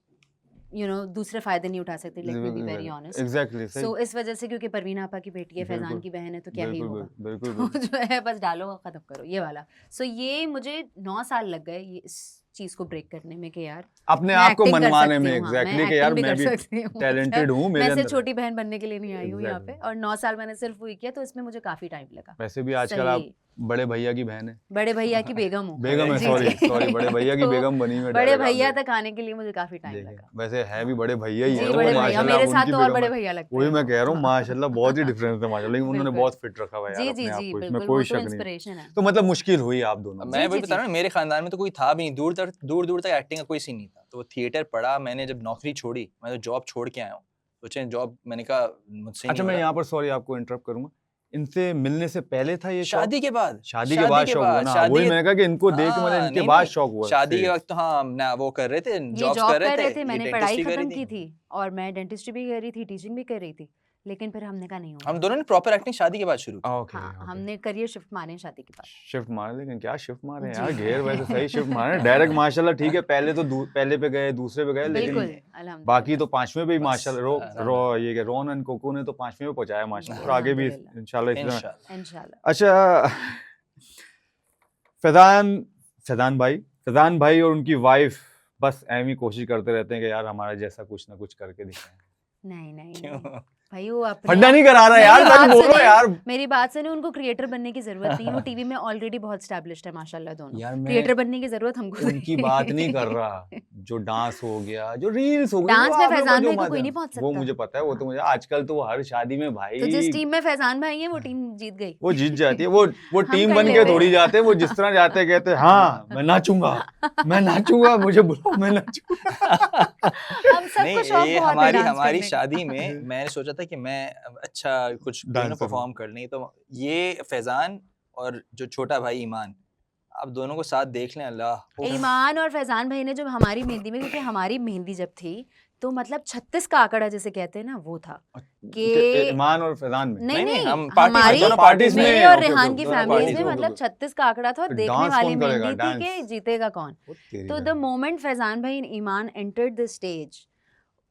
दूसरे फायदे नहीं उठा सकते। Let me be very honest. Exactly सही। सो इस वजह से, क्योंकि परवीन आपा की बेटी है, फैजान बिल्कुल, की बहन है, तो क्या ही बिल्कुल होगा। बिल्कुल तो जो है बस डालो खत्म करो ये वाला। सो ये मुझे 9 साल लग गए ये इस चीज को ब्रेक करने में कि यार अपने मैं आप को acting कर मनवाने सकती में। हूँ। हाँ, एग्जैक्टली मैं कि यार acting मैं कर भी सकती हूँ। टैलेंटेड हूँ, मेरे मैं सिर्फ अंदर। छोटी बहन बनने के लिए नहीं आई हूँ यहाँ पे। Exactly। और 9 साल मैंने सिर्फ वही किया, तो इसमें मुझे काफी टाइम लगा। वैसे भी आजकल आप सही। बड़े भैया की बहन है। बड़े भैया की बेगम हूँ। बेगम है, जी, सॉरी जी। सॉरी, बड़े भैया की तो बेगम बनी हुई है। बड़े direct आप भैया देख- तक आने के लिए मुझे काफी टाइम देखें, लगा। वैसे है भी बड़े भैया ही जी, है वो, बड़े भैया। माशाल्लाह मेरे साथ उनकी तो और बेगम बड़े है। भैया लगते वही हैं। मैं कह रहा हूँ माशाल्लाह बहुत ही डिफरेंस है माशाल्लाह, लेकिन उन्होंने बिल्कुल। बहुत फिट रखा हुआ है यार जी, अपने जी, आप जी, को, इसमें बिल्कुल। कोई वो तो शक नहीं। इंस्पिरेशन है। तो मतलब मुश्किल हुई आप दोनों में। मैं जी, वही जी, बता रहा जी। हूँ, मेरे खानदान में तो कोई था भी नहीं, दूर तक एक्टिंग का कोई सीन नहीं था। तो थिएटर पढ़ा मैंने, जब नौकरी छोड़ी, मैं तो जॉब छोड़ के आया हूँ। सोचे जॉब, मैंने कहा मुझसे अच्छा नहीं मैं हो यहाँ पर सॉरी आपको इंटरप्ट करूंगा, इनसे मिलने से पहले था ये रहा। शौक? शादी के बाद, शादी के बाद शौक हुआ ना, वही मैंने कहा कि इनको देख के मतलब हाँ, इनके नहीं, बाद नहीं, शौक हुआ। शादी सही। के वक्त तो हाँ ना वो कर रहे थे, ये जॉब्स जॉब कर रहे थे, ये मैंने पढ़ाई डेंटिस्ट्री कर खत्म रही की थी और मैं डेंटिस्ट्री भी कर रही थी, टीचिंग भी कर रही थी। लेकिन फिर हमने कहा नहीं होगा। हम दोनों ने प्रॉपर एक्टिंग शादी के बाद शुरू की। ओके हाँ, हमने करियर शिफ्ट मारे शादी के बाद। शिफ्ट मारे, लेकिन क्या शिफ्ट मारे जी। यार, घेर वैसे सही शिफ्ट मारे डायरेक्ट माशाल्लाह। ठीक है, पहले तो पहले पे गए, दूसरे पे गए, बिल्कुल, लेकिन अल्हम्दुलिल्लाह। बाकी तो 5वें पे ही बस, माशाल्लाह ये कि रोन एंड कोको ने तो 5वें पे पहुंचाया माशाल्लाह, और आगे भी अल्हम्दुलिल्लाह। इंशाल्लाह इस तरह। इंशाल्लाह। इंशाल्लाह। अच्छा फैजान भाई और उनकी वाइफ बस ऐवी कोशिश करते रहते हैं कि यार हमारा जैसा कुछ ना कुछ करके दिखाएं। नहीं नहीं क्यों? नहीं। भाई वो अपने फड्डा नहीं करा रहा मेरी यार, बात सच बोलो सुने, यार। मेरी बात सुने, उनको क्रिएटर बनने की जरूरत नहीं है, वो टीवी में ऑलरेडी बहुत स्टैब्लिश्ड है माशाल्लाह दोनों। यार मैं क्रिएटर बनने की जरूरत हमको उनकी बात नहीं कर रहा, जो डांस हो गया, जो रील्स हो गई, डांस वो में आप लोग का फैजान जो भाई को मजा कोई है, नहीं पहुंच वो सकता। मुझे पता है, वो तो मुझे आजकल तो वो हर शादी में भाई तो जिस टीम में फैजान भाई है वो टीम जीत गई। वो जीत जाती है। वो हम टीम कर बन के लेते थोड़ी हैं। जाते हैं, वो जिस तरह जाते हैं कहते हैं हाँ मैं नाचूंगा मुझे बुलाओ मैं नाचूंगा। हम सबको नहीं, शौक ये बहुत है डांस हमारी करने का। शादी में मैंने सोचा था कि मैं अच्छा कुछ Dancer हूँ। परफॉर्म कर लें, तो ये फैजान और जो छोटा भाई ईमान, आप दोनों को साथ देख लें। अल्लाह, ईमान और फैजान भाई ने जो हमारी मेहंदी में, क्योंकि हमारी मेहंदी जब थी तो मतलब 36 का आंकड़ा जिसे कहते हैं ना वो था कि ईमान और फैजान में नहीं नहीं हम पार्टी में, हमारी दोनों पार्टीज में, मेरे और ओके, रेहान ओके, की दोनों फैमिलीज पार्टीज में में, मतलब 36 का आंकड़ा था और तो देखने डांस वाली कौन करेगा, मेहंदी थी कि डांस? जीतेगा कौन। वो तेरी तो द बहन। मोमेंट फैजान भाई ईमान एंटर्ड द स्टेज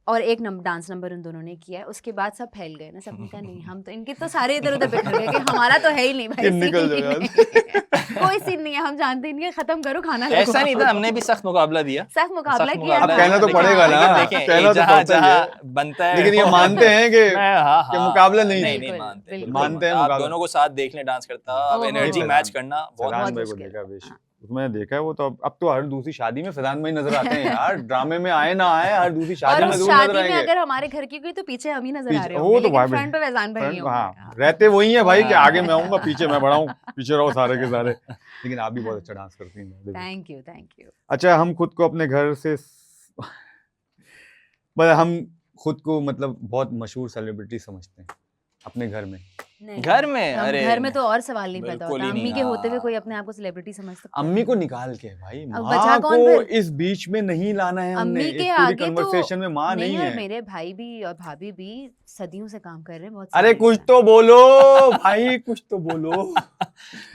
और एक डांस नंबर उन दोनों ने किया है, उसके बाद सब फैल गए ना, सबने कहा नहीं हम तो, इनके तो सारे इधर उधर बिखर गए कि हमारा तो है ही नहीं भाई, कि निकल scene जाओ ही यार। नहीं। कोई सीन नहीं है, हम जानते नहीं है, खत्म करो खाना लगो। ऐसा नहीं था, हमने भी सख्त मुकाबला दिया। सख्त मुकाबला सख्त किया अब था। कहना तो लेकिन- पड़ेगा ना, लेकिन देखें, कहना तो जहाँ पड़ता ही है। जहाँ बनता है, लेकिन ये मानते हैं कि हाँ, कि मुकाबला नहीं नहीं था। नहीं बिल्कुल, मानते, बिल्कुल। बिल्कुल मानते हैं आप मुकाबला। दोनों को साथ देख लें डांस करता, अब ओहो। एनर्जी नहीं, मैच फैजान- करना बहुत फैजान बहुत भाई को मुश्किल देखा है। बेशक, हाँ। उसमें देखा है, वो तो अब तो हर दूसरी शादी में फैजान भाई नजर आते हैं यार। ड्रामे में आए ना आए, हर दूसरी शादी और में उस जरूर शादी नजर में आएंगे। अगर हमारे घर की कोई तो पीछे हम ही नजर आ पीछे- रहे वो होंगे, तो लेकिन भाई- फ्रंट पे फैजान भाई ही होंगे। हाँ, हाँ। रहते वही है भाई कि हाँ। आगे मैं आऊंगा पीछे मैं बढ़ाऊं, पीछे रहो सारे के सारे। लेकिन आप भी बहुत अच्छा डांस करती हैं। Thank you thank you. अच्छा, हम खुद को अपने घर से मतलब हम खुद को मतलब बहुत मशहूर सेलिब्रिटी समझते हैं अपने घर में। नहीं, घर में, हम अरे घर में नहीं, तो और सवाल नहीं पैदा बिल्कुल होता। ही अम्मी नहीं, के होते हुए हाँ। कोई अपने आप को सेलिब्रिटी समझ सकता है? अम्मी को निकाल के भाई, अब माँ बचा कौन को फिर? इस बीच में नहीं लाना है हमने। अम्मी इस के पूरी आगे तो कन्वर्सेशन में माँ नहीं और है। मेरे भाई भी और भाभी भी सदियों से काम कर रहे हैं, बहुत अरे serious कुछ हैं। तो बोलो भाई, कुछ तो बोलो।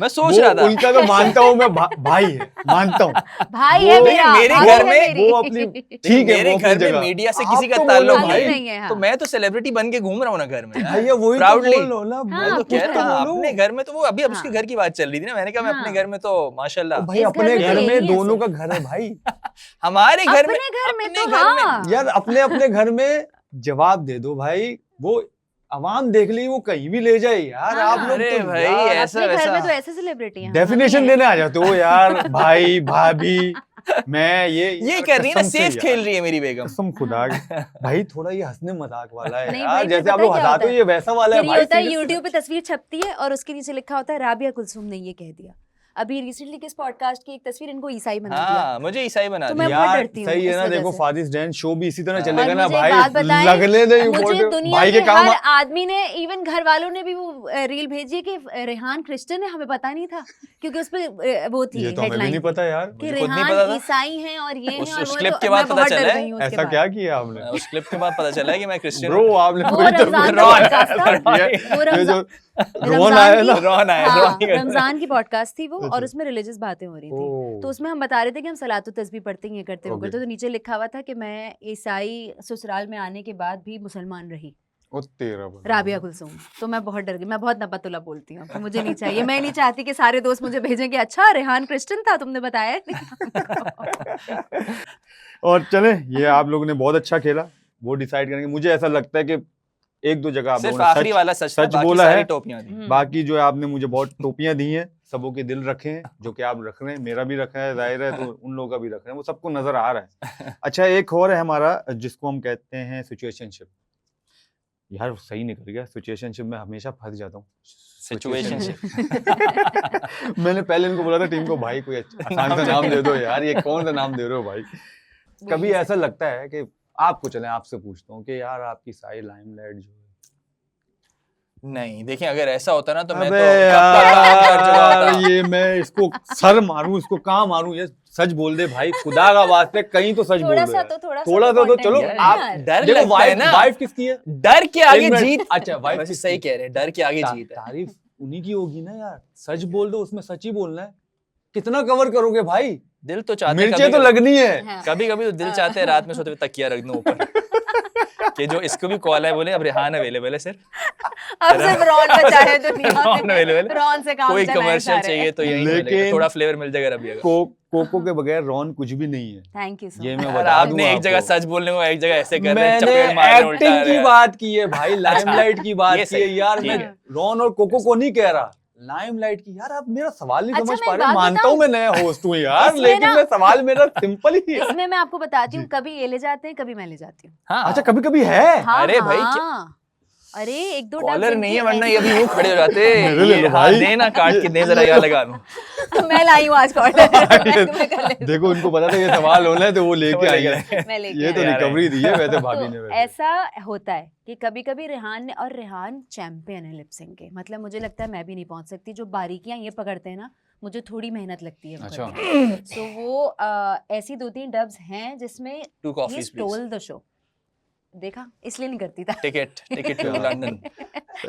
मैं सोच वो रहा था उनका तो मानता हूँ मैं, भाई है, मानता हूँ। भाई वो- है नहीं, मेरा, मेरे भाई घर है में मेरी। वो अपनी ठीक है, मेरे वो अपनी घर में जगह। मीडिया से आप किसी का तो ताल्लुक बोलो भाई भाई। नहीं है, हाँ। तो मैं तो सेलिब्रिटी बन के घूम रहा हूँ ना घर में। भैया वही तो Proudly। बोल लो ना। हाँ, मैं तो कुछ कह तो रहा था बोलो। अपने घर में, तो वो अभी अब उसके हाँ। घर की बात चल रही थी ना, मैंने कहा मैं अपने हाँ। घर में तो माशाल्लाह। भाई इस घर अपने में तो घर यही में है दोनों सिर्फ। का घर है भाई। हमारे घर में, अपने घर में अपने तो घर में। हाँ। यार अपने अपने घर में जवाब दे दो भाई। वो आवाम देख ली, वो कहीं भी ले जाए यार। हाँ। आप लोग अरे तो भाई, यार ऐसा अपने घर वैसा। में तो ऐसे सेलिब्रिटी हैं। डेफिनेशन देने आ जाते हो यार। भाई भाभी मैं ये कर रही है ना, कसम से सेफ यार, खेल रही है मेरी बेगम। कसम खुदा की। भाई थोड़ा ये हंसने मजाक वाला है नहीं यार। भाई, जैसे फिर आप पता लोग क्या हंसाते होता हो, है? ये वैसा वाला है फिर ये भाई। होता है serious से। यूट्यूब पे तस्वीर छपती है और उसके नीचे लिखा होता है राबिया कुलसुम ने ये कह दिया। अभी रिसेंटली किस पॉडकास्ट की एक तस्वीर इनको ईसाई बना दिया। हाँ, मुझे ईसाई बना तो दिया। मैं बहुत यार डरती हूँ सही है इस ना। वजह देखो से। फादिस डैन शो भी इसी तरह और चलेगा ना मुझे एक भाई। बात बताएं, लगले नहीं मुझे फोटो दुनिया भाई के के काम हर आदमी ने, इवन घर वालों ने भी वो रील भेजी है कि रेहान क्रिश्चियन है, हमें पता नहीं था क्योंकि उस पे वो थी ये तो हमें भी हेडलाइन नहीं पता यार। कि मुझे खुद नहीं रेहान पता था। ईसाई हैं और ये उस- हैं और उस वो क्लिप तो के बाद मैं पता बहुत चला डर है। गई हूँ उसके ऐसा बाद। क्या किया आपने? उस क्लिप के बाद पता चला है कि मैं क्रिश्चियन ब्रो आपने वो कोई तो रमजान का रॉन podcast था। किया। वो ये जो रमजान रॉन आया ना। रॉन आया, हाँ, रॉन ही कर रहा है। रमजान की पॉडकास्ट थी वो और अच्छा। उसमें रिलीजियस बातें हो रही थी। ओह। तो उसमें हम बता रहे थे कि हम सलातो तस्बीह पढ़ते हैं, ये करते हैं, वो ओके। करते हैं। तो नीचे लिखा हुआ था कि मैं ईसाई ससुराल में आने के बाद भी मुसलमान रही, ओ तेरा बड़ा। राबिया कुलसुम। तो मैं बहुत डर गई। मैं बहुत नपतुला बोलती हूँ, तो मुझे नहीं चाहिए। मैं नहीं चाहती कि सारे दोस्त मुझे भेजें कि अच्छा रेहान क्रिश्चियन था, तुमने बताया नहीं। और चले, ये आप लोगों ने बहुत अच्छा खेला। वो डिसाइड करेंगे। मुझे ऐसा लगता है कि एक दो जगह आप सिर्फ लोगों ने आखिरी वाला सच था, सच बाकी बोला सारी है। टोपियां थी। बाकी जो है आपने मुझे बहुत टोपियां दी हैं, सबों के दिल रखे हैं, जो कि आप रख रहे हैं, मेरा भी रखा है जाहिर है, तो उन लोगों का भी रख रहे हैं, वो सबको नजर आ रहा है। अच्छा, एक और है हमारा जिसको हम कहते हैं सिचुएशनशिप। यार सही निकल गया, सिचुएशनशिप में हमेशा फंस जाता हूँ। सिचुएशनशिप। मैंने पहले इनको बोला था टीम को, भाई कोई आसान सा नाम दे दो यार, ये कौन सा नाम दे रहे हो भाई। कभी ऐसा लगता है कि आपको, चले आपसे पूछता हूँ कि यार आपकी सारी लाइमलाइट जो है, नहीं देखिए, अगर ऐसा होता ना तो मैं अबे तो कब का काम कर चुका यार होता। ये मैं इसको सर मारूं, इसको कहाँ मारूं? ये सच बोल दे भाई, खुदा का वास्ते कहीं तो सच बोल थोड़ा दे सा यार। तो थोड़ा सा तो content चलो, है आप यार। डर देखो लगता है ना, वाइफ किसकी है? डर के आगे एक मिनट, जीत। अच्छा वाइफ वैसे सही कह रहे हैं, डर के आगे जीत है। तारीफ उन्हीं की होगी ना यार। सच बोल दो, उसमें सच ही बोलना है। कितना कवर करोगे भाई? दिल तो चाहते मिर्चें तो लगनी है। हाँ। कभी कभी तो दिल चाहते हैं रात में सोते हुए तकिया रख दूं ऊपर कि जो इसको भी कॉल है बोले अब रेहान अवेलेबल है सर। अब सिर्फ रॉन बचा है दुनिया रॉन में, available। रॉन से काम कोई चलाएं कमर्शियल सारे। चाहिए तो यही लेकिन- मिलेगा, थोड़ा फ्लेवर मिल जाएगा रबी का। कोको के बगैर रॉन कुछ भी नहीं है, थैंक यू सो ये मच। मैं यार बता दूं आपने एक जगह आपको। सच बोलने को एक जगह ऐसे कर रहे हैं, मैंने चपेट मार रहे हैं, उल्टा एक्टिंग आ की रहे हैं। बात की है भाई, लाइमलाइट की बात ये की है सही, यार। ठीक मैं है। रॉन और कोको को नहीं कह रहा, लाइमलाइट की। यार आप मेरा सवाल नहीं अच्छा, समझ मैं पा एक रहे। बात मानता हूँ बताऊं? मैं नया होस्ट हूँ यार, इसमें लेकिन ना- मैं सवाल मेरा सिंपल ही है। इसमें मैं आपको बताती हूँ, कभी ये ले जाते हैं, कभी मैं ले जाती हूँ। हाँ अच्छा, कभी कभी है। हाँ, अरे भाई, हाँ। अरे एक दो कॉलर डब्स नहीं है इनके वरना ऐसे- ये अभी यूं खड़े हो जाते। मेरे ले ये लो हाँ, भाई। दे ना काट के दे, जरा यहाँ लगा लूं। मैं लाई हूँ आज कॉलर। देखो उनको पता था ये सवाल होना है तो वो लेके आई है। मैं लेके ये तो आई। यार, रिकवरी दी है वैसे भाभी ने तो वैसे। ऐसा होता है कि कभी कभी रेहान ने, और रेहान चैंपियन है लिपसिंग के, मतलब मुझे लगता है मैं भी नहीं पहुंच सकती। जो बारीकियां ये पकड़ते हैं ना, मुझे थोड़ी मेहनत लगती है वो अच्छा। करने में। सो वो ऐसी 2-3 डब्स हैं जिसमें two he coffees please, stole the show. देखा, इसलिए नहीं करती था। Ticket to London.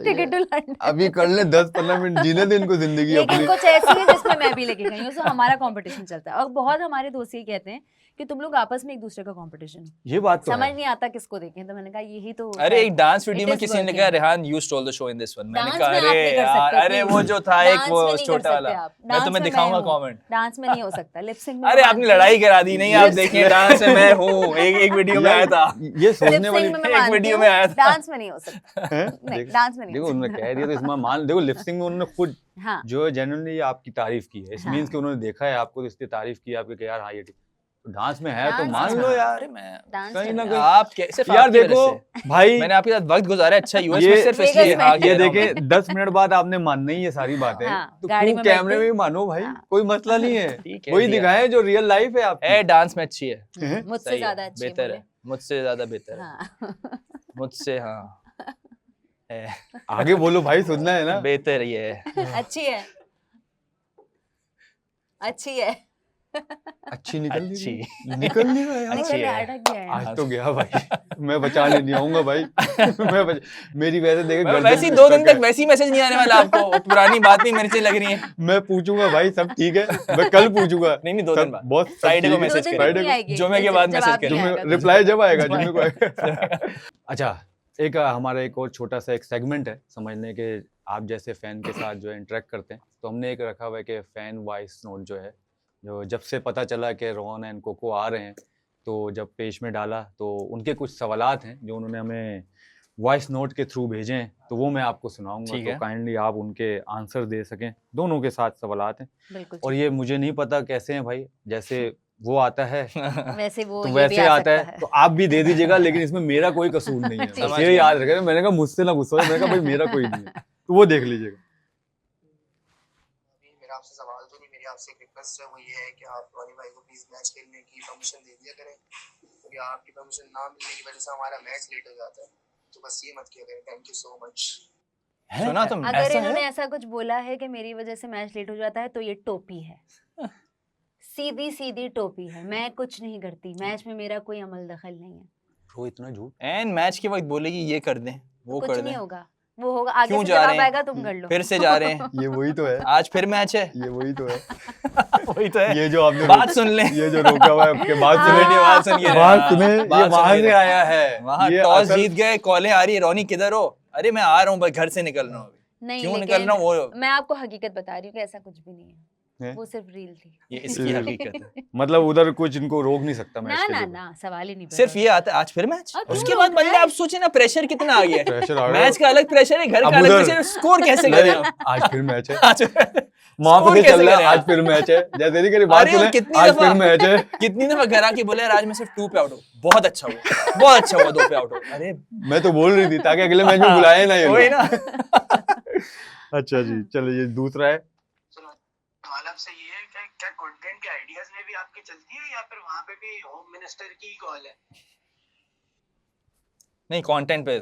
Ticket to London. अभी कर ले 10-15 मिनट, जीने दे इनको जिंदगी लेकिन अपनी। कुछ ऐसी है जिसमें मैं भी लेके गई हूँ, सो हमारा कंपटीशन चलता है। और बहुत हमारे दोस्त ये कहते हैं कि तुम लोग आपस में एक दूसरे का कंपटीशन, ये बात तो समझ है। नहीं आता किसको देखें। तो मैंने कहा यही तो अरे एक डांस वीडियो It में is किसी ने working. लिखा Rehan you stall the show in this one. मैंने डांस कहा में आप अरे नहीं कर यार, सकते, अरे please। वो जो था एक डांस वो में नहीं कर छोटा सकते वाला, आप। मैं डांस तुम्हें में दिखाऊंगा मैं हूँ। कमेंट। डांस में नहीं हो सकता, लिपसिंग में अरे मैं आपने मानती लड़ाई हूँ। करा दी, नहीं आप देखें डांस में मैं हूँ, एक वीडियो में आया था। ये सोचने वाली लिपसिंग में मैं एक मानती वीडियो हूँ, में आया था। डांस में नहीं हो सकता। है? नहीं, डांस में नहीं देखो हो उन्होंने सकता। कह दिया तो इसमें मान, देखो लिपसिंग में उन्होंने खुद हाँ, जो है जेन्युइनली आपकी तारीफ की है। इस हाँ। मींस कि उन्होंने देखा है आपको तो इसलिए तारीफ की आपके कि यार हाँ ये ठीक। तो डांस में है तो डांस मान में लो हाँ। यार। अरे मैं डांस कहीं में ना नहीं। कहीं आप सिर्फ यार आपकी वजह देखो से। भाई, मैंने आपके साथ वक्त गुजारा अच्छा यूएस ये- में सिर्फ Vegas इसलिए। में। हाँ, ये कह रहा हूँ मैं। देखें 10 मिनट बाद आपने मानना ही है सारी बातें, हाँ, तो गाड़ी क्यों में कैमरे बैठ में के- भी मानो भाई, हाँ। कोई मसला नहीं है। ठीक है, वही दिया। दिखाएं जो रियल लाइफ है आपकी। है डांस में अच्छी है, मुझसे सही है, ज्यादा अच्छी बेहतर बोले। है, मुझसे ज्यादा बेहतर है, हाँ। मुझसे हाँ है, आगे बोलो भाई, सुनना है ना। बेहतर ये है। अच्छी है, अच्छी है। अच्छी निकल नहीं अच्छी। रही। निकल नहीं रहा यार। अच्छी निकल है। अटक गया है। आज तो गया भाई, मैं बचाने नहीं आऊंगा भाई। मेरी वजह देखे गर्दन वैसे ही में 2 दिन stuck है। तक वैसी मैसेज नहीं आने वाला आपको, वो पुरानी बात नहीं मेरे से लग रही है। मैं पूछूंगा भाई, सब ठीक है, मैं कल पूछूंगा। नहीं 2 दिन बाद बहुत Friday को दो मैसेज दिन करें। भी नहीं आएगी, जुम्मे के बाद जब मैसेज आप नहीं करें। आएगा तो। रिप्लाई जब आएगा जुम्मे को जुम्मे आएगा। अच्छा, एक हमारा एक और छोटा सा एक सेगमेंट है समझने के, आप जैसे फैन के साथ जो है इंटरेक्ट करते हैं, तो हमने एक रखा हुआ है कि फैन वॉइस नोट जो है, जो जब से पता चला कि रॉन एंड कोको आ रहे हैं, तो जब पेज में डाला तो उनके कुछ सवालात हैं जो उन्होंने हमें वॉइस नोट के थ्रू भेजे हैं, तो वो मैं आपको सुनाऊंगा। ठीक तो है। काइंडली आप उनके आंसर दे सकें। दोनों के साथ सवालात हैं, बिल्कुल और ये मुझे नहीं पता कैसे हैं भाई, जैसे वो आता है वैसे वो तो ये भी वैसे आ आता है, सकता तो आप भी दे दीजिएगा, लेकिन इसमें मेरा कोई कसूर नहीं है। ठीक बस है। ये याद रखें, मैंने कहा मुझसे ना गुस्सा हो, मैंने कहा भाई मेरा कोई नहीं है, तो वो देख लीजिएगा। मेरा आपसे सवाल तो नहीं, मेरी आपसे एक रिक्वेस्ट है, वो ये है कि आप रॉनी भाई को प्लीज मैच खेलने की परमिशन दे दिया करें, क्योंकि आपकी परमिशन ना मिलने की वजह से हमारा मैच लेट हो जाता है, तो बस ये मत किया करें। Thank you so much. सुना तुम अगर ऐसा इन्होंने है? ऐसा कुछ बोला है कि मेरी वजह से मैच लेट हो जाता है, तो ये टोपी है। सीधी सीधी टोपी है। मैं कुछ नहीं करती, मैच में मेरा कोई अमल दखल नहीं है। वो इतना झूठ। एन मैच के वक्त बोलेगी ये कर दें वो कुछ कर नहीं दें, होगा, वो होगा आगे क्यों से जा रहे जवाब हैं? आएगा, तुम कर लो। फिर से जा रहे हैं, ये वही तो है, आज फिर मैच है, ये वही तो है। वही तो है। ये जो आपने बात सुन ले, ये जो रोका हुआ है आपके बात सुने, हाँ। बात सुन के बात सुने, ये बात सुन वहां के से रहे। आया है। वहाँ ये टॉस असल- जीत गए, कॉलें आ रही है, रोनी किधर हो? अरे मैं आ रहा हूँ, बस घर से निकल रहा हूँ अभी। नहीं, क्यों लेकिन निकल रहा हूँ वो मैं आपको हकीकत बता रही हूँ कि ऐसा कुछ भी नहीं है, हैं? वो सिर्फ रील थी। ये इसकी ये- हकीकत है। मतलब उधर कुछ इनको रोक नहीं सकता मैच ना के ना लिए। ना, सवाल ही नहीं पैदा सिर्फ ये आता है आज फिर मैच, और क्यों उसके बाद रोक रहा बंदे है? आप सोचे ना प्रेशर कितना आ गया है। प्रेशर आ गया। मैच का अलग प्रेशर है, घर का अब अलग उधर- प्रेशर है, स्कोर कैसे नहीं, करें हम? आज फिर मैच है, आज वहां स्कोर पे कैसे चल रहा है, करें आज आप? फिर मैच है, जैसे नहीं करी बात अरे वो सुने, कितनी आज दफा- फिर मैच है। कितनी दफा घर आके बोले यार आज मैं सिर्फ 2 पे आउट हूँ, बहुत अच्छा हुआ, बहुत अच्छा हुआ 2 पे आउट हो। अरे मैं तो बोल रही थी ताकि अगले मैच में बुलाए ना ये वही लोग। ना। अच्छा जी, चलिए ये दूसरा है। सवाल आपसे ये है कि क्या कंटेंट के आइडियाज में भी आपकी चलती है, या फिर वहाँ पे भी होम मिनिस्टर की कॉल है? नहीं, कंटेंट पे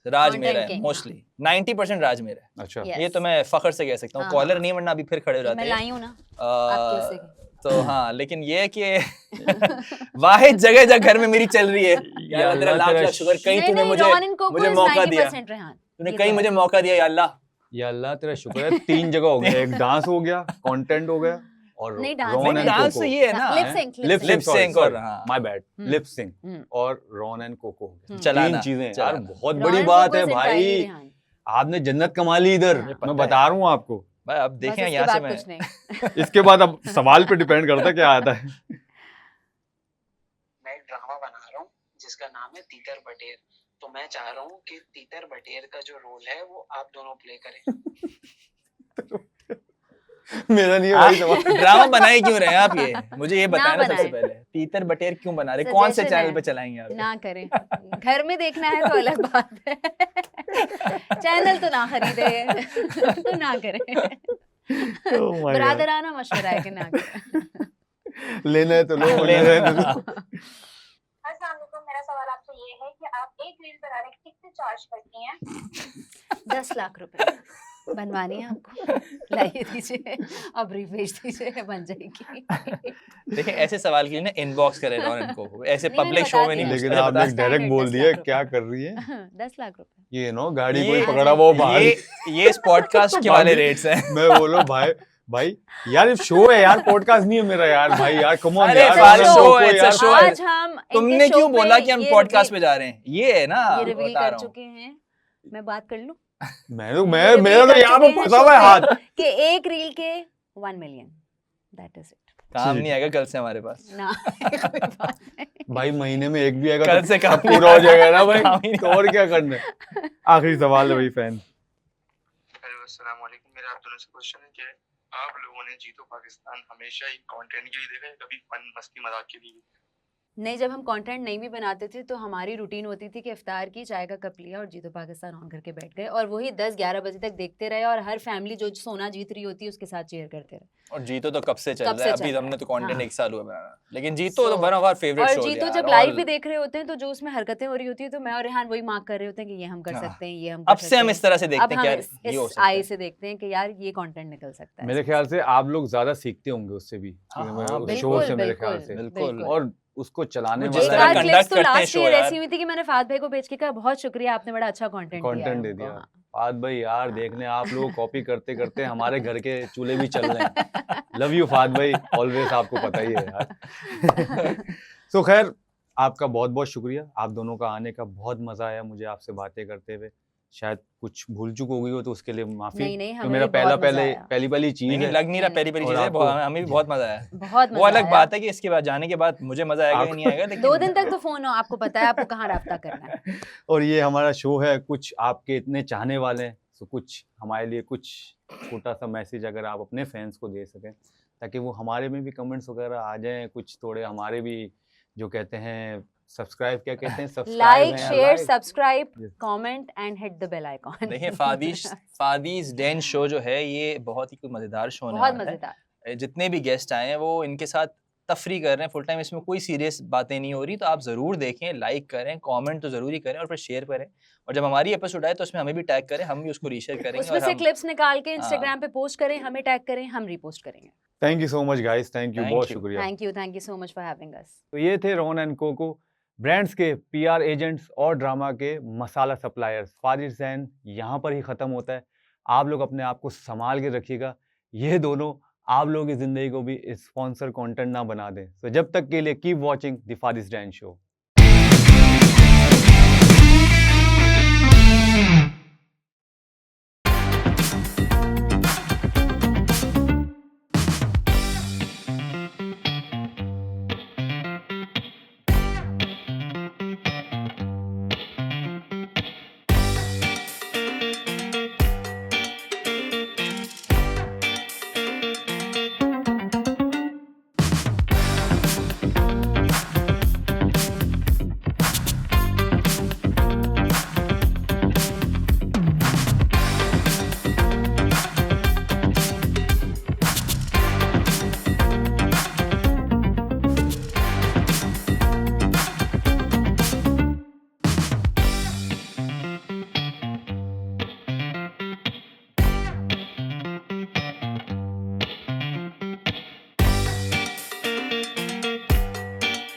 राज Content मेरा है king, मोस्टली, 90% राज मेरा है। अच्छा, Yes. ये तो मैं फखर से कह सकता हूँ। हाँ, कॉलर हाँ। नहीं, वरना अभी फिर खड़े हो ये जाते मैं हैं। लाई हूँ ना आपकी वजह से। तो हाँ, लेकिन ये है कि वाहिद जगह जगह घर में मेरी चल रही है। या अल्लाह तेरा लाख लाख शुक्र, कहीं नहीं, तूने नहीं, मुझे रॉन एंड कोको मुझे is मौका दिया, 90% रेहान। तूने ये कहीं तो मुझे है। मौका दिया या अल्लाह। या अल्लाह तेरा शुक्र है, 3 जगह हो गया, एक डांस हो गया, कंटेंट हो गया, और नहीं, डांस रॉन नहीं, एंड डांस कोको। तो ये है ना, Lip sync, lip lip sync। Sync, sync और हाँ। My bad, hmm. Lip sync hmm. और रॉन एंड कोको हो गया। चलाना, 3 चीजें यार, चलाना। बहुत रॉन बड़ी एंड बात कोको है is भाई। entirely रेहान। आपने जन्नत कमा ली इधर, मुझे पता मैं है। बता रहा हूँ आपको। भाई अब बस देखें इसके यहाँ से बाद मैं कुछ नहीं। इसके बाद अब सवाल पे डिपेंड करता है क्या आता है। मैं एक ड्रामा बना रहा हूँ जिसका नाम है तीतर बटेर। तो मैं चाह रहा हूँ कि तीतर बटेर का जो रोल है वो आप दोनों प्ले करें। मेरा नहीं है भाई सवाल। ड्रामा बनाए क्यों रहे हैं आप? ये मुझे ये ना बताया ना सबसे बनाएं। पहले, तीतर बटेर क्यों बना रहे? कौन से Suggestion चैनल है। पे चलाएंगे आप? ना करें, घर में देखना है तो अलग बात है। चैनल तो ना खरीदे तो ना करें। Oh my God. बरादराना मशवरा है कि ना करें। लेना है तो लो, ले लेना है तो लो। अस्सलाम वालेकुम, मेरा सवाल आपसे ये है कि आप एक रील बनाने के कितने चार्ज करती हैं? 10 लाख रुपए बनवानी है आपको, लाइए दीजिए, अब brief भेज दीजिए, बन जाएगी। देखिए ऐसे सवाल के लिए ना इनबॉक्स करें रॉन को, ऐसे नहीं, मैंने पब्लिक बता शो में नहीं दिया। पूछते। लेकिन आपने बता- डायरेक्ट बोल 10 दिया लाख क्या रुपए। कर रही है। 10 लाख रुपए। ये नो गाड़ी ये- कोई पकड़ा वो बाहर। ये इस पॉडकास्ट के वाले रेट्स हैं। मैं बोलो भाई यार ये शो है यार, पॉडकास्ट नहीं है मेरा यार भाई, यार कम ऑन अरे यार, फाल रोको शो है, यार। it's a show है। आज हम इनके तुमने शो क्यों पे बोला कि हम ये पॉडकास्ट पे reveal- जा रहे हैं? ये है ना, ये रिवील बता कर रहा हूँ। चुके हैं, मैं बात कर लूं मैं ये मेरा reveal तो कर यहाँ पे चुके हैं फंसा हुआ है शो हाथ। पे कि एक रील के 1 मिलियन, दैट इज इट। काम नहीं आएगा कल से हमारे पास। ना कोई बात नहीं। भाई महीने में एक भी आएगा कल तो से काम सब पूरा हो जाएगा ना भाई, काम ही नहीं तो और क्या करना है। आखिरी सवाल है भाई फैन। हेलो अस्सलाम वालेकुम, मेरा आप दोनों से क्वेश्चन है कि आप लोगों ने जीतो पाकिस्तान हमेशा ही कंटेंट के लिए देखा है, कभी फन मस्ती मजाक के लिए? नहीं, जब हम कंटेंट नहीं भी बनाते थे तो हमारी रूटीन होती थी कि इफ्तार की, चाय का कप लिया और जीतो पाकिस्तान ऑन करके बैठ गए, और वही 10-11 बजे तक देखते रहे, और हर फैमिली जो सोना जीत रही होती है उसके साथ चेयर करते रहे। और जीतो तो कब से चल कब रहा है, से अभी चल हमने रहा तो है, कंटेंट हाँ। 1 साल हुआ बनाना, लेकिन जीतो तो So, one of our favourite और शो जीतो जब लाइव भी देख रहे होते हैं तो जो उसमें हरकतें हो रही होती है तो मैं और रेहान वही मार्क कर रहे होते हैं कि ये हम कर हाँ। सकते हैं, ये हम अब कर से सकते हम हैं। इस तरह से अब देखते हैं हम कि यार इस ये हो सकता आई है। से देखते हैं कि यार ये कंटेंट निकल सकता है। मेरे ख्याल से आप लोग ज्यादा सीखते होंगे उससे भी, हाँ, उस हाँ, शो बिल्कुल, से मेरे बिल्कुल, ख्याल से। बिल्कुल। और उसको चलाने वो जिस एक तरह वाला बार conduct क्लिप्स तो करते हैं लास्ट show ईयर यार। ऐसी हुई थी कि मैंने फाद भाई को भेज के कहा बहुत शुक्रिया, आपने बड़ा अच्छा कंटेंट दिया है कंटेंट दे हमको। दिया। हाँ। फाद भाई यार देखने आप लोग कॉपी करते करते हमारे घर के चूल्हे भी चल रहे हैं। लव यू फाद भाई, ऑलवेज, आपको पता ही है यार। सो खैर आपका बहुत बहुत शुक्रिया, आप दोनों का आने का बहुत मजा आया मुझे आपसे बातें करते हुए। शायद कुछ भूल चूक हो गई हो तो उसके लिए माफी। नहीं, तो हमें मेरा भी बहुत मजा आया। पहली चीज नहीं है। लग नहीं रहा नहीं, पहली पहली और चीज है, आपको- हमें भी बहुत मजा आया। बहुत वो मजा अलग आया। बात है कि इसके बाद जाने के बाद मुझे मजा आएगा या नहीं आएगा, लेकिन 2 दिन तक तो फोन हो, आपको पता है आपको कहाँ राब्ता करना है। और ये हमारा शो है, कुछ आपके इतने चाहने वाले हैं, तो कुछ हमारे लिए कुछ छोटा सा मैसेज अगर आप अपने फैंस को दे सकें ताकि वो हमारे में भी कमेंट्स वगैरह आ जाएं, कुछ थोड़े हमारे भी जो कहते हैं सब्सक्राइब, क्या कहते हैं, सब्सक्राइब लाइक, हैं, share, like। Subscribe, Yes. Comment and hit the bell icon. देखिए फादीज डैन शो जो है ये बहुत ही कोई मजेदार शो होने बहुत वाला है। मजेदार। जितने भी गेस्ट आए हैं वो इनके साथ तफरी कर रहे हैं फुल टाइम, इसमें कोई सीरियस बातें नहीं हो रही, तो आप ज़रूर देखें, लाइक करें, कमेंट तो ज़रूरी करें और फिर शेयर करें, और जब हमारी एपिसोड आए तो उसमें हमें भी टैग करें, हम भी उसको रीशेयर करेंगे। उसमें और से हम क्लिप्स निकाल के हाँ। इंस्टाग्राम पे पोस्ट करें, हमें टैग करें, हम रीपोस्ट करेंगे। Thank you so much guys, thank you, Thank बहुत you. शुक्रिया। Thank you so much for having us. तो ये थे रोहन एंड कोको, ब्रांड्स के पीआर एजेंट्स और ड्रामा के मसाला सप्लायर्स। फादिल सैन यहाँ पर ही ख़त्म होता है। आप लोग अपने आप को संभाल के रखिएगा, ये दोनों आप लोगों की ज़िंदगी को भी स्पॉन्सर कंटेंट ना बना दें। तो जब तक के लिए keep watching the Fadil Sain show.